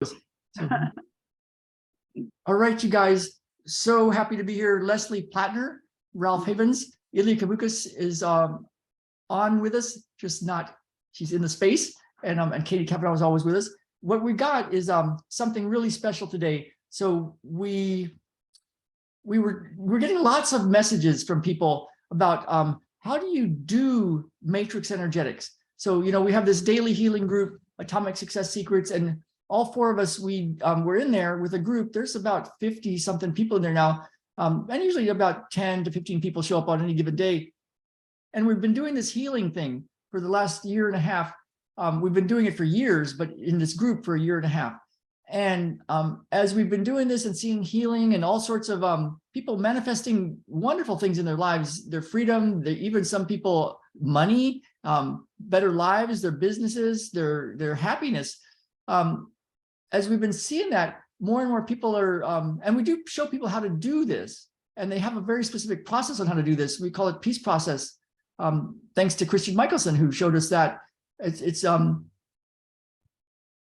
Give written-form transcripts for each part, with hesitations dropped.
So, all right, you guys, so happy to be here. Leslie Plattner, Ralph Havens, Ilya Kabukas is on with us, just not, she's in the space, and Katie Kavanaugh is always with us. What we got is something really special today. So we're getting lots of messages from people about how do you do matrix energetics? So, you know, we have this daily healing group, Atomic Success Secrets, and all four of us, we're in there with a group. There's about 50 something people in there now. And usually about 10 to 15 people show up on any given day. And we've been doing this healing thing for the last year and a half. We've been doing it for years, but in this group for a year and a half. And as we've been doing this and seeing healing and all sorts of people manifesting wonderful things in their lives, their freedom, even some people money, better lives, their businesses, their happiness. As we've been seeing that, more and more people are, and we do show people how to do this, and they have a very specific process on how to do this. We call it peace process. Thanks to Christian Michelson, who showed us that.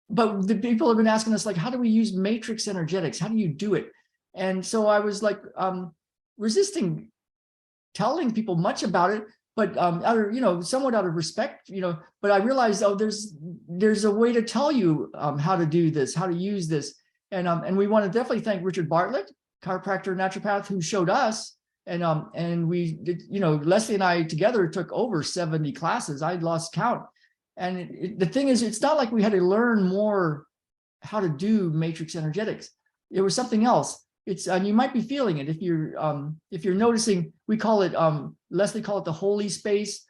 But the people have been asking us, like, how do we use matrix energetics? How do you do it? And so I was like, resisting telling people much about it, but somewhat out of respect, but I realized, oh, there's a way to tell you how to do this, how to use this. And we want to definitely thank Richard Bartlett, chiropractor, naturopath, who showed us. And we did, Leslie and I together took over 70 classes. I'd lost count. And the thing is, it's not like we had to learn more how to do matrix energetics. It was something else. And you might be feeling it if you're noticing. We call it, Leslie called it the holy space,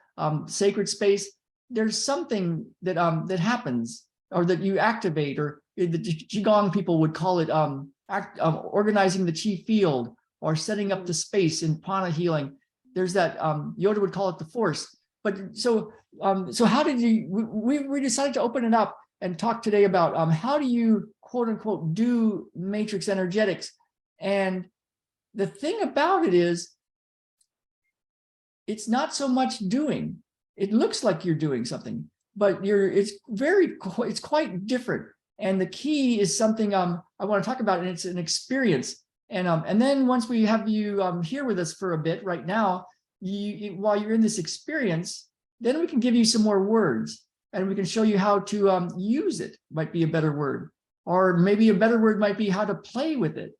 sacred space. There's something that that happens, or that you activate, or the Qigong people would call it organizing the chi field, or setting up the space in prana healing. There's that Yoda would call it the force. But so how did you? We decided to open it up and talk today about how do you quote unquote do matrix energetics. And the thing about it is, it's not so much doing. It looks like you're doing something, but it's quite different. And the key is something I want to talk about, and it's an experience. And then once we have you here with us for a bit right now, while you're in this experience, then we can give you some more words, and we can show you how to use it. Might be a better word, or maybe a better word might be how to play with it.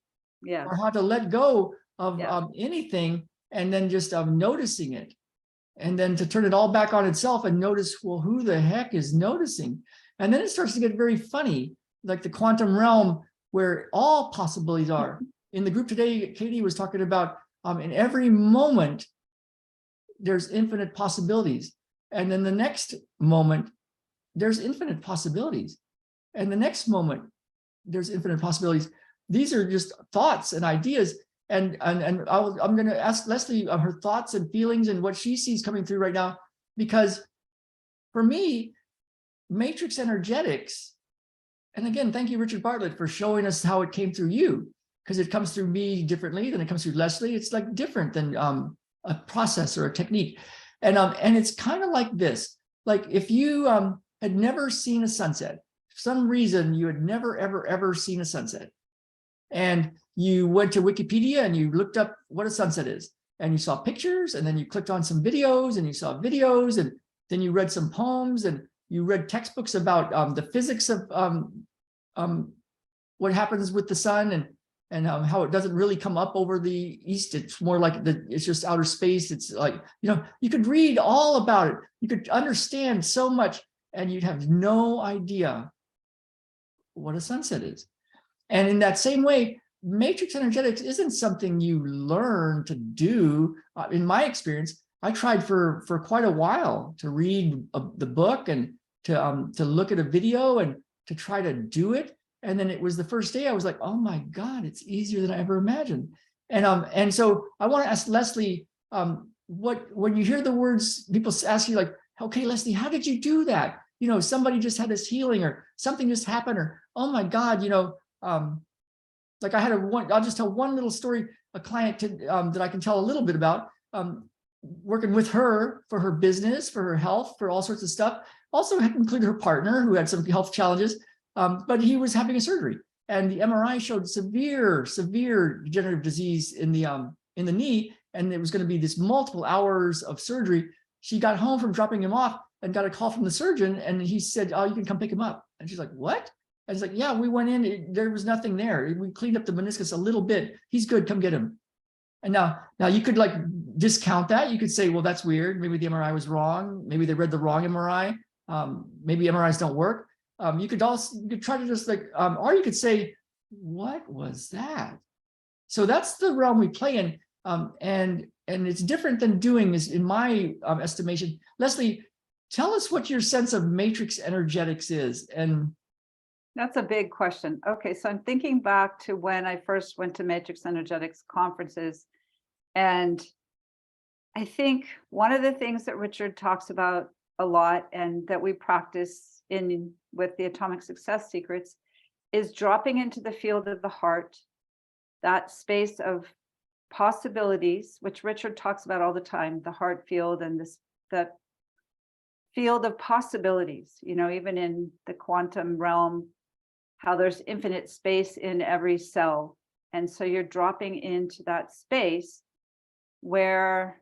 Yeah. Or how to let go of anything, and then just noticing it, and then to turn it all back on itself and notice, well, who the heck is noticing? And then it starts to get very funny, like the quantum realm, where all possibilities are. In the group today, Katie was talking about in every moment, there's infinite possibilities. And then the next moment, there's infinite possibilities. And the next moment, there's infinite possibilities. These are just thoughts and ideas. And I'm going to ask Leslie her thoughts and feelings and what she sees coming through right now. Because for me, matrix energetics, and again, thank you, Richard Bartlett, for showing us how it came through you, because it comes through me differently than it comes through Leslie. It's like different than a process or a technique. And it's kind of like this. Like if you had never seen a sunset, for some reason you had never, ever, ever seen a sunset, and you went to Wikipedia and you looked up what a sunset is, and you saw pictures, and then you clicked on some videos and you saw videos, and then you read some poems, and you read textbooks about the physics of what happens with the sun, and how it doesn't really come up over the east. It's more like it's just outer space. It's like, you could read all about it. You could understand so much, and you'd have no idea what a sunset is. And in that same way, matrix energetics isn't something you learn to do. In my experience, I tried for quite a while to read the book, and to look at a video, and to try to do it. And then it was the first day I was like, oh my God, it's easier than I ever imagined. And so I want to ask Leslie, when you hear the words, people ask you like, okay, Leslie, how did you do that? Somebody just had this healing, or something just happened, or, oh my God, like I had I'll just tell one little story, a client that I can tell a little bit about, working with her for her business, for her health, for all sorts of stuff. Also included her partner, who had some health challenges. but he was having a surgery, and the MRI showed severe degenerative disease in the knee, and it was going to be this multiple hours of surgery. She got home from dropping him off and got a call from the surgeon, and he said, "Oh, you can come pick him up." And she's like, "What?" And he's like, "Yeah, we went in. There was nothing there. We cleaned up the meniscus a little bit. He's good. Come get him." And now you could like discount that. You could say, "Well, that's weird. Maybe the MRI was wrong. Maybe they read the wrong MRI. Maybe MRIs don't work." You could try to just like, or you could say, "What was that?" So that's the realm we play in, and it's different than doing, is in my estimation. Leslie, tell us what your sense of matrix energetics is. And that's a big question. Okay, so I'm thinking back to when I first went to Matrix Energetics conferences, and I think one of the things that Richard talks about a lot and that we practice with the Atomic Success Secrets is dropping into the field of the heart, that space of possibilities, which Richard talks about all the time, the heart field and the field of possibilities, even in the quantum realm, how there's infinite space in every cell. And so you're dropping into that space where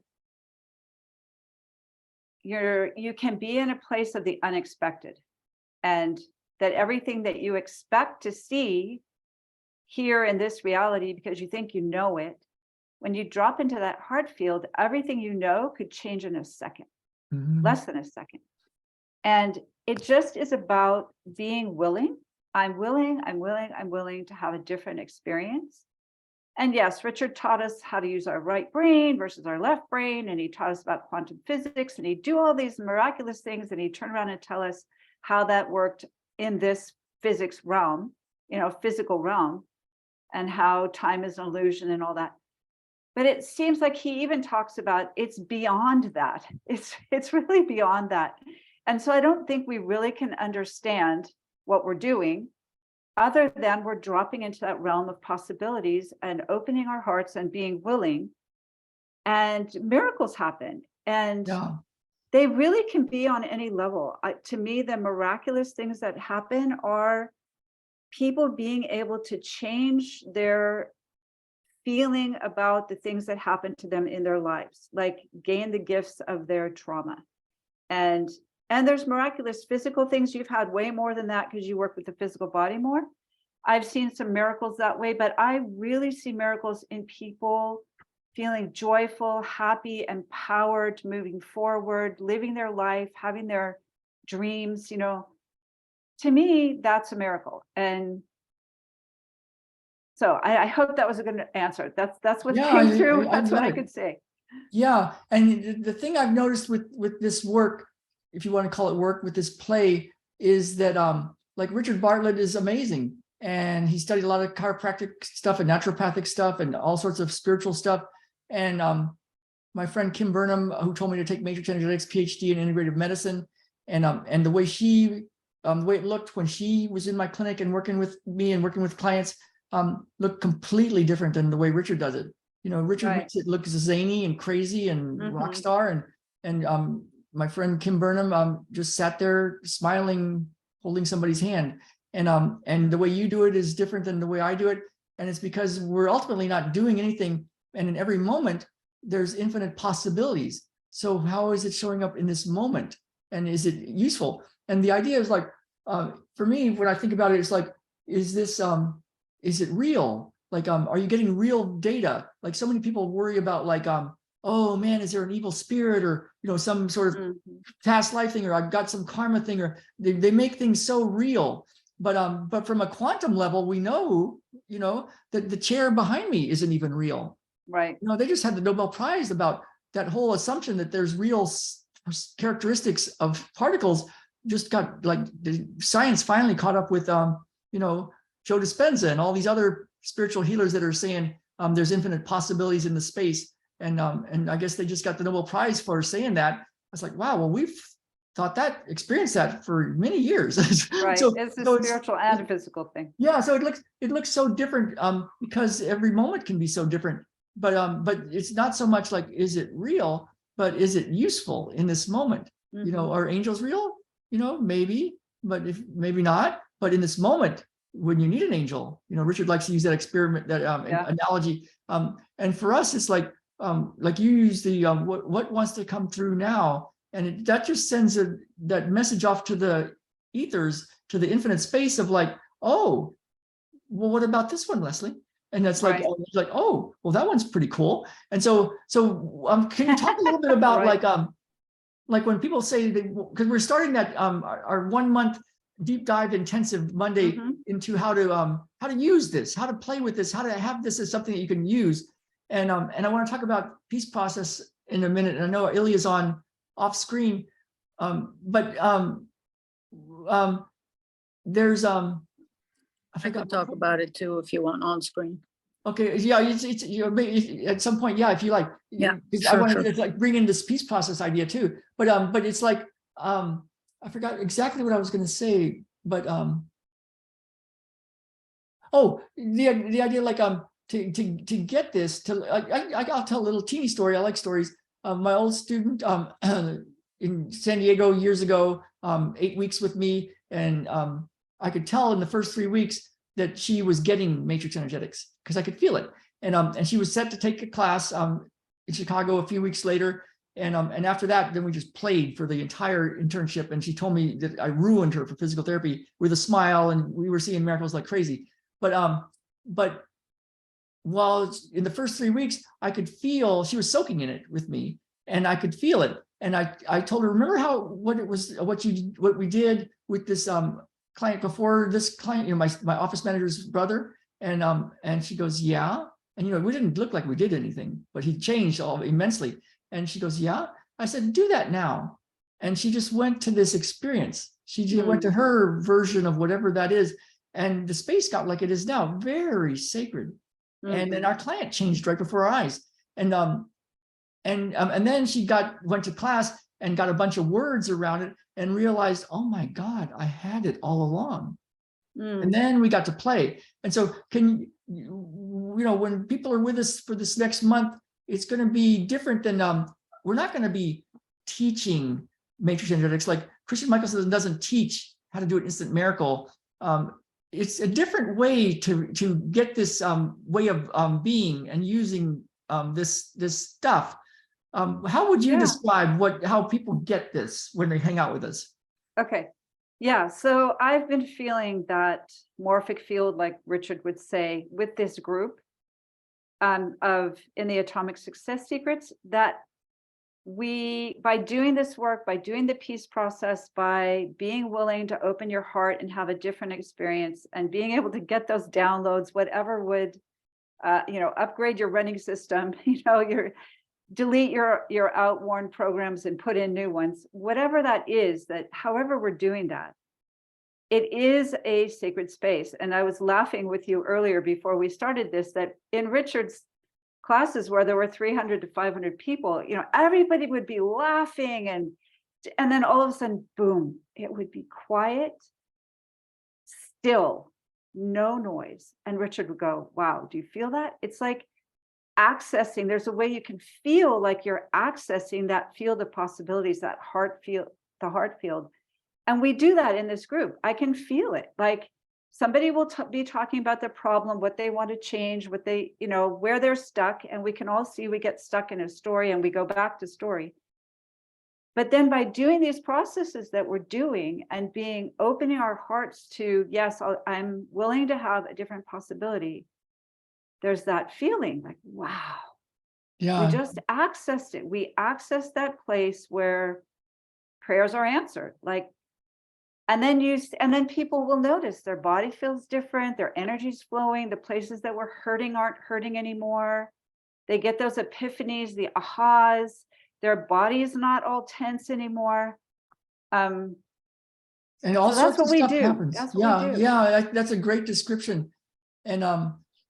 you can be in a place of the unexpected, and that everything that you expect to see here in this reality, because you think you know it, when you drop into that heart field, everything you know could change in a second, less than a second. And it just is about being willing. I'm willing to have a different experience. And yes, Richard taught us how to use our right brain versus our left brain. And he taught us about quantum physics, and he'd do all these miraculous things. And he'd turn around and tell us how that worked in this physics realm, physical realm, and how time is an illusion and all that. But it seems like he even talks about it's beyond that. It's really beyond that. And so I don't think we really can understand what we're doing other than we're dropping into that realm of possibilities and opening our hearts and being willing, and miracles happen. And they really can be on any level. To me, the miraculous things that happen are people being able to change their feeling about the things that happen to them in their lives, like gain the gifts of their trauma. And there's miraculous physical things. You've had way more than that because you work with the physical body more. I've seen some miracles that way, but I really see miracles in people feeling joyful, happy, empowered, moving forward, living their life, having their dreams. To me, that's a miracle. And so I hope that was a good answer. That's what came through. That's what I could say. Yeah, and the thing I've noticed with this work, if you want to call it work, with this play, is that like Richard Bartlett is amazing, and he studied a lot of chiropractic stuff and naturopathic stuff and all sorts of spiritual stuff. And my friend Kim Burnham, who told me to take Matrix Energetics PhD in integrative medicine, and the way the way it looked when she was in my clinic and working with me and working with clients looked completely different than the way Richard does it. Richard makes it look zany and crazy and rock star, and my friend Kim Burnham just sat there smiling, holding somebody's hand. And the way you do it is different than the way I do it. And it's because we're ultimately not doing anything. And in every moment, there's infinite possibilities. So how is it showing up in this moment? And is it useful? And the idea is like, for me, when I think about it, it's like, is it real? Like, are you getting real data? Like, so many people worry about like, oh man, is there an evil spirit, or some sort of past life thing, or I've got some karma thing, or they make things so real. But from a quantum level, we know, that the chair behind me isn't even real. Right. They just had the Nobel Prize about that whole assumption that there's real characteristics of particles. Just got like the science finally caught up with, Joe Dispenza and all these other spiritual healers that are saying there's infinite possibilities in the space. And I guess they just got the Nobel Prize for saying that. I was like, wow, well, we've experienced that for many years. Right. So it's a spiritual and a physical thing. Yeah. So it looks so different because every moment can be so different. But it's not so much like, is it real, but is it useful in this moment? Are angels real? Maybe, but maybe not. but in this moment, when you need an angel, Richard likes to use that experiment, that analogy. And for us, it's like you use the what wants to come through now, and that just sends that message off to the ethers, to the infinite space of like, oh, well, what about this one, Leslie? And that's like, oh, well, that one's pretty cool. And so can you talk a little bit about like when people say because we're starting that our 1 month deep dive intensive Monday into how to use this, how to play with this, how to have this as something that you can use. And I want to talk about peace process in a minute. And I know Ilya's on off screen, but there's I can talk about it too if you want on screen. Okay, yeah, it's at some point, yeah, if you like, yeah, I wanted to like bring in this peace process idea too, but it's like I forgot exactly what I was going to say, but oh, the idea like to get this to I'll tell a little teeny story. I like stories. My old student in San Diego years ago, 8 weeks with me, and I could tell in the first 3 weeks that she was getting matrix energetics because I could feel it. And she was set to take a class in Chicago a few weeks later. And after that, then we just played for the entire internship. And she told me that I ruined her for physical therapy with a smile, and we were seeing miracles like crazy. But while in the first 3 weeks, I could feel she was soaking in it with me, and I could feel it. And I told her, remember what we did with this client before this client, my office manager's brother, and she goes, yeah. And we didn't look like we did anything, but he changed all immensely. And she goes, yeah. I said, do that now. And she just went to this experience. She went to her version of whatever that is. And the space got like it is now, very sacred. And then our client changed right before our eyes. And then she went to class and got a bunch of words around it and realized, oh my God, I had it all along. And then we got to play. And so when people are with us for this next month, it's going to be different than, we're not going to be teaching matrix energetics. Like Christian Michelson doesn't teach how to do an instant miracle. It's a different way to get this way of being and using this stuff. How would you describe how people get this when they hang out with us? Okay. Yeah. So I've been feeling that morphic field, like Richard would say, with this group in the Atomic Success Secrets, that by doing this work, by doing the peace process, by being willing to open your heart and have a different experience and being able to get those downloads, whatever would, upgrade your running system, delete your outworn programs and put in new ones, whatever that is, that however we're doing that, it is a sacred space. And I was laughing with you earlier before we started this, that in Richard's classes where there were 300 to 500 people, everybody would be laughing, and then all of a sudden, boom, it would be quiet, still, no noise. And Richard would go, wow, do you feel that? It's like accessing, there's a way you can feel like you're accessing that field of possibilities, that heart field, the heart field. And we do that in this group. I can feel it. Like somebody will be talking about their problem, what they want to change, what they, where they're stuck. And we can all see we get stuck in a story and we go back to story. But then by doing these processes that we're doing and opening our hearts to, yes, I'm willing to have a different possibility, there's that feeling like, wow, we just accessed it. We accessed that place where prayers are answered. And then people will notice their body feels different, their energy's flowing, the places that were hurting aren't hurting anymore. They get those epiphanies, the ahas, their body is not all tense anymore. And all sorts of stuff happens. That's a great description.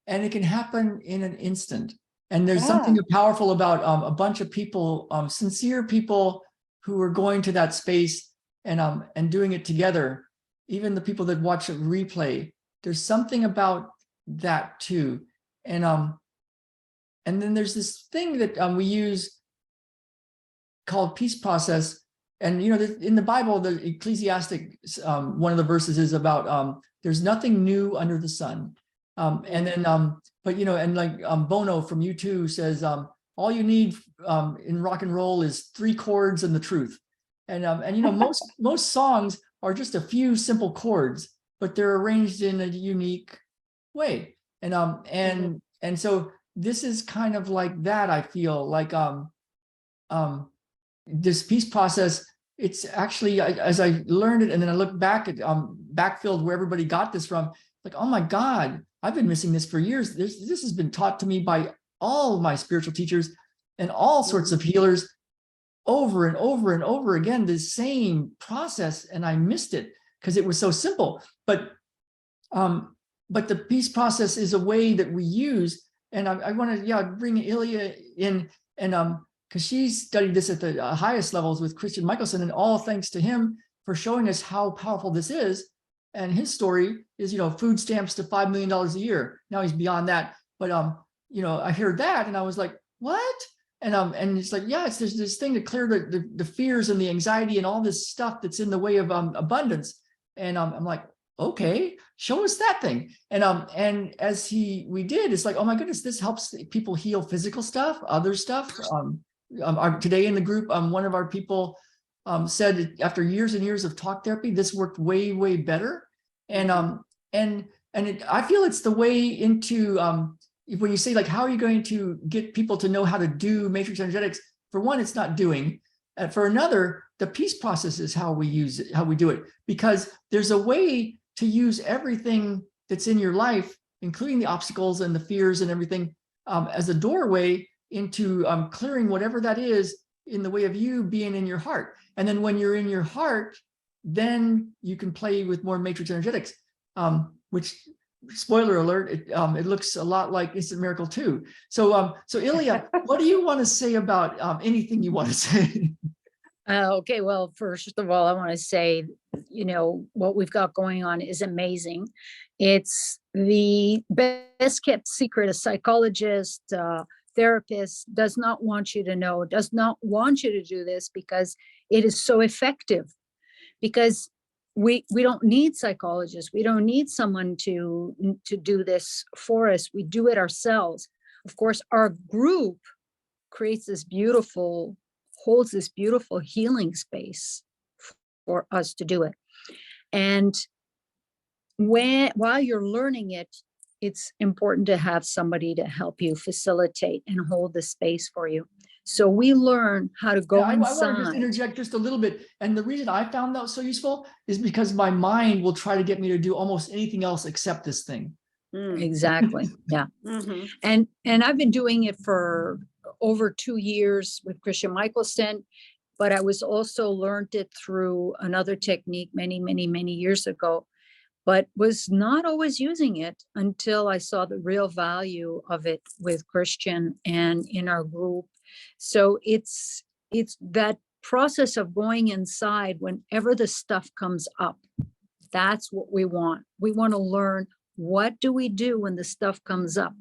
And it can happen in an instant. And there's something powerful about a bunch of people, sincere people who are going to that space and doing it together. Even the people that watch a replay, there's something about that too. And then there's this thing that we use called peace process. and in the Bible, the Ecclesiastic, one of the verses is about there's nothing new under the sun. And then, but and like Bono from U2 says, all you need in rock and roll is 3 chords and the truth. And most songs are just a few simple chords, but they're arranged in a unique way. And so this is kind of like that. I feel like this peace process, it's actually, as I learned it, and then I look back at backfilled where everybody got this from, like, oh my God, I've been missing this for years. This has been taught to me by all my spiritual teachers and all sorts of healers over and over and over again, the same process, and I missed it because it was so simple. But the peace process is a way that we use, and I want to bring Ilya in, and because she studied this at the highest levels with Christian Michelson, and all thanks to him for showing us how powerful this is. And his story is, food stamps to $5 million a year. Now he's beyond that, but I heard that and I was like, what? And it's like, yes, there's this thing to clear the fears and the anxiety and all this stuff that's in the way of abundance. And I'm like, okay, show us that thing. And as we did, it's like, oh my goodness, this helps people heal physical stuff, other stuff. Today in the group, one of our people said after years and years of talk therapy, this worked way, way better. And I feel it's the way into when you say, like, how are you going to get people to know how to do matrix energetics? For one, it's not doing. For another, the peace process is how we use it, how we do it, because there's a way to use everything that's in your life, including the obstacles and the fears and everything, as a doorway into clearing whatever that is in the way of you being in your heart. And then when you're in your heart, then you can play with more matrix energetics, which, spoiler alert, it looks a lot like Instant Miracle 2. So Ilya, what do you want to say about anything you want to say? Okay, well, first of all, I want to say, what we've got going on is amazing. It's the best kept secret. A psychologist, therapist does not want you to know, does not want you to do this, because it is so effective. Because we don't need psychologists. We don't need someone to do this for us. We do it ourselves. Of course, our group creates this beautiful, holds this beautiful healing space for us to do it. And while you're learning it, it's important to have somebody to help you facilitate and hold the space for you. So we learn how to go inside. I want to just interject just a little bit. And the reason I found that so useful is because my mind will try to get me to do almost anything else except this thing. Exactly. Yeah. And I've been doing it for over 2 years with Christian Michelson, but I was also learned it through another technique many, many, many years ago, but was not always using it until I saw the real value of it with Christian and in our group. So it's that process of going inside whenever the stuff comes up. That's what we want. We want to learn, what do we do when the stuff comes up?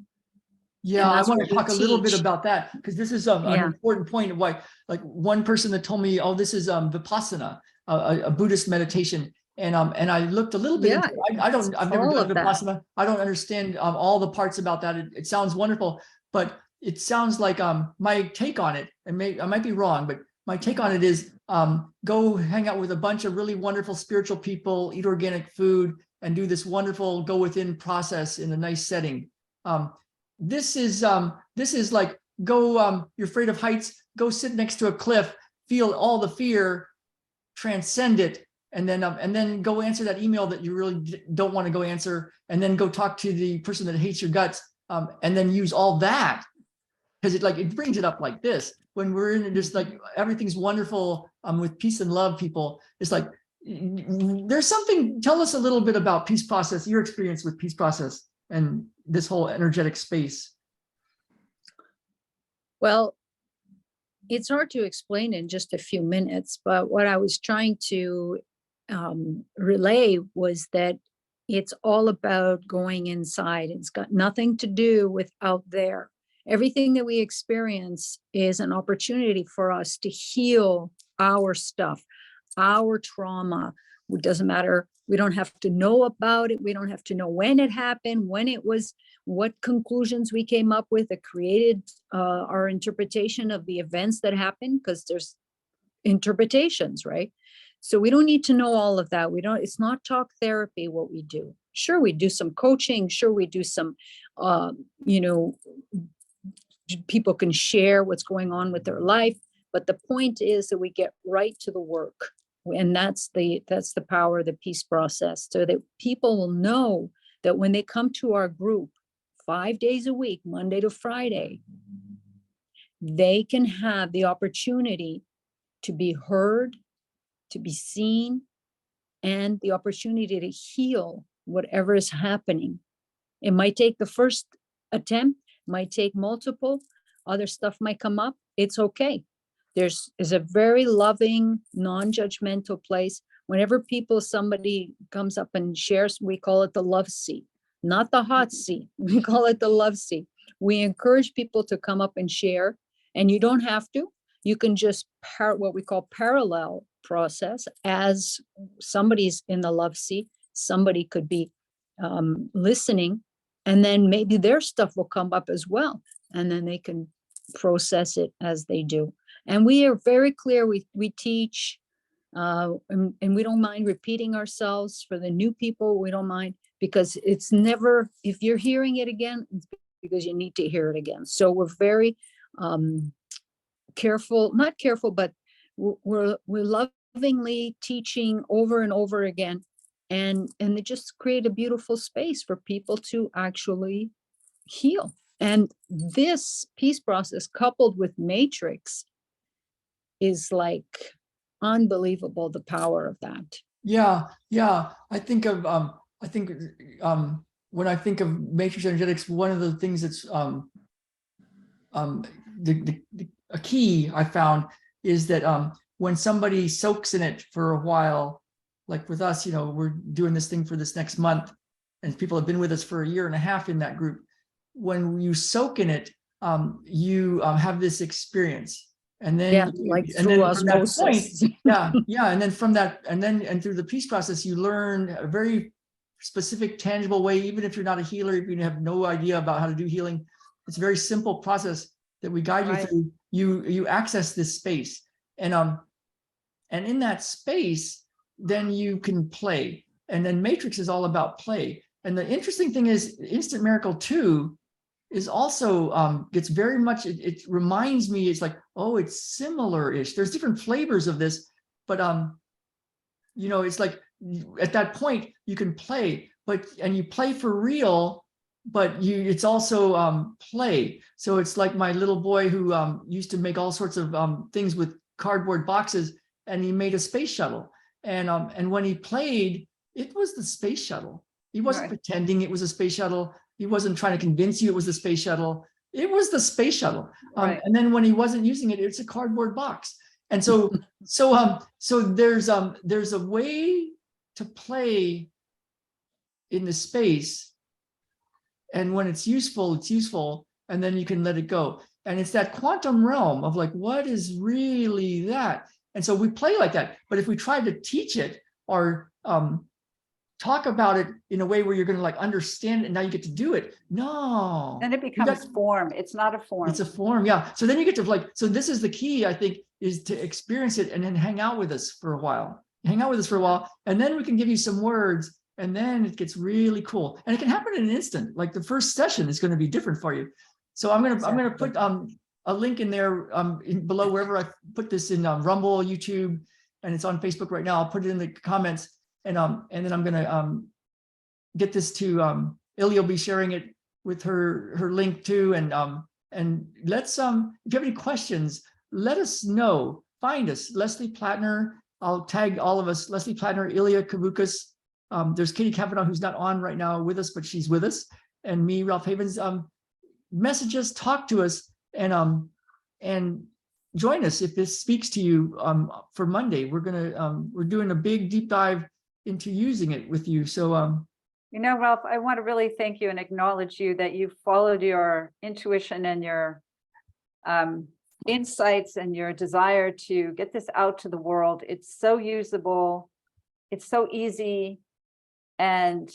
Yeah, I want to talk a little bit about that, because this is an important point of why, like, one person that told me, oh, this is Vipassana, a Buddhist meditation. And I looked a little bit into it. I've never done Vipassana. I don't understand all the parts about that. It sounds wonderful, but it sounds like my take on it, and I might be wrong, but my take on it is go hang out with a bunch of really wonderful spiritual people, eat organic food, and do this wonderful go within process in a nice setting. This is like, go, you're afraid of heights, go sit next to a cliff, feel all the fear, transcend it, and then go answer that email that you really don't want to go answer, and then go talk to the person that hates your guts, and then use all that, because it brings it up like this. When we're in it, just like everything's wonderful with peace and love, people, it's like there's something. Tell us a little bit about peace process, your experience with peace process and this whole energetic space. Well, it's hard to explain in just a few minutes, but what I was trying to relay was that it's all about going inside. It's got nothing to do with out there. Everything that we experience is an opportunity for us to heal our stuff, our trauma. It doesn't matter. We don't have to know about it. We don't have to know when it happened, when it was, what conclusions we came up with that created our interpretation of the events that happened, because there's interpretations, right? So we don't need to know all of that. We don't, it's not talk therapy what we do. Sure, we do some coaching. Sure, we do some, you know, people can share what's going on with their life. But the point is that we get right to the work. And that's the power of the peace process, so that people will know that when they come to our group 5 days a week, Monday to Friday, they can have the opportunity to be heard, to be seen, and the opportunity to heal whatever is happening. It might take the first attempt, might take multiple, other stuff might come up. It's okay. There's a very loving, non-judgmental place. Whenever somebody comes up and shares, we call it the love seat, not the hot seat. We call it the love seat. We encourage people to come up and share, and you don't have to. You can just what we call parallel process. As somebody's in the love seat, somebody could be listening, and then maybe their stuff will come up as well, and then they can process it as they do. And we are very clear. We teach, and we don't mind repeating ourselves for the new people. We don't mind, because it's never, if you're hearing it again, it's because you need to hear it again. So we're very careful, not careful, but we're lovingly teaching over and over again. And they just create a beautiful space for people to actually heal. And this peace process coupled with Matrix is like unbelievable, the power of that. Yeah. I think of when I think of Matrix Energetics, one of the things that's a key I found is that when somebody soaks in it for a while, like with us, you know, we're doing this thing for this next month, and people have been with us for a year and a half in that group. When you soak in it, you have this experience. And then, like and then through from that point, osmosis. and then from that, and through the peace process, you learn a very specific, tangible way. Even if you're not a healer, if you have no idea about how to do healing, it's a very simple process that we guide you through. You access this space, and in that space, then you can play. And then Matrix is all about play. And the interesting thing is, Instant Miracle 2 is also it's very much, it reminds me, it's like, oh, it's similar-ish. There's different flavors of this, but you know, it's like at that point you can play, and you play for real, but it's also play. So it's like my little boy who used to make all sorts of things with cardboard boxes, and he made a space shuttle. And when he played, it was the space shuttle. He wasn't pretending it was a space shuttle. He wasn't trying to convince you it was the space shuttle. It was the space shuttle. And then when he wasn't using it, it's a cardboard box. And so there's a way to play in the space. And when it's useful, it's useful. And then you can let it go. And it's that quantum realm of like, what is really that? And so we play like that. But if we try to teach it or talk about it in a way where you're going to like understand it, and now you get to do it. No. Then it becomes form. It's not a form. It's a form. Yeah. So then you get to like, so this is the key, I think, is to experience it and then hang out with us for a while. Hang out with us for a while. And then we can give you some words, and then it gets really cool. And it can happen in an instant. Like the first session is going to be different for you. So I'm going to put a link in there below, wherever I put this, in Rumble, YouTube, and it's on Facebook right now. I'll put it in the comments. And then I'm gonna get this to Ilya will be sharing it with her link too. And let's if you have any questions, let us know. Find us, Leslie Plattner. I'll tag all of us, Leslie Plattner, Ilya Kavukas. There's Katie Kavanaugh, who's not on right now with us, but she's with us, and me, Ralph Havens. Message us, talk to us, and join us if this speaks to you for Monday. We're doing a big deep dive into using it with you. So you know, Ralph, I want to really thank you and acknowledge you that you followed your intuition and your insights and your desire to get this out to the world. It's so usable. It's so easy. And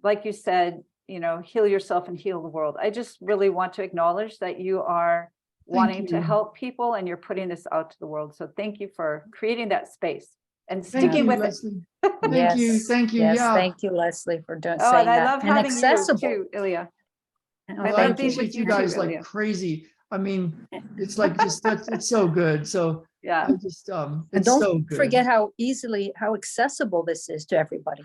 like you said, heal yourself and heal the world. I just really want to acknowledge that you are wanting to you. help people and you're putting this out to the world. So thank you for creating that space and Thank sticking you, with it. Leslie. Thank you. Yes, Thank you. yes, Yeah. thank you, Leslie, for Oh, saying and I that. love And having accessible. you too, Ilya. Oh, I Well, I love being thank you. with appreciate you you guys too, like Ilya. crazy. I mean, it's like just it's so good. So Yeah. I just And it's don't so good. forget how accessible this is to everybody.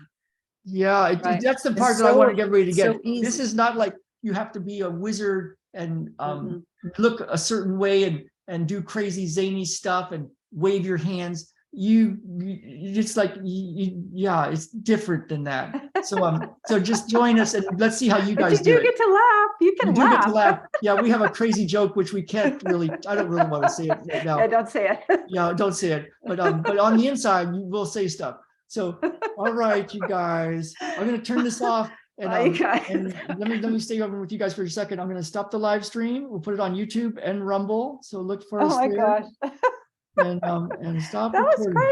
Yeah, Right. that's the It's part that I want to so- get everybody to so get. easy. This is not like you have to be a wizard and Mhm. look a certain way and do crazy zany stuff and wave your hands. It's like yeah, it's different than that. So just join us and let's see how you But guys you do do it. get to laugh. You We can do get to laugh. laugh. Yeah, we have a crazy joke which we can't really. I don't really want to say it right now. Yeah, don't say it. Yeah, don't say it. But on the inside, you will say stuff. So, all right, you guys, I'm gonna turn this off and Bye, you guys. and let me stay over with you guys for a second. I'm gonna stop the live stream. We'll put it on YouTube and Rumble. So look for Oh us my there gosh. and stop That was recording. great.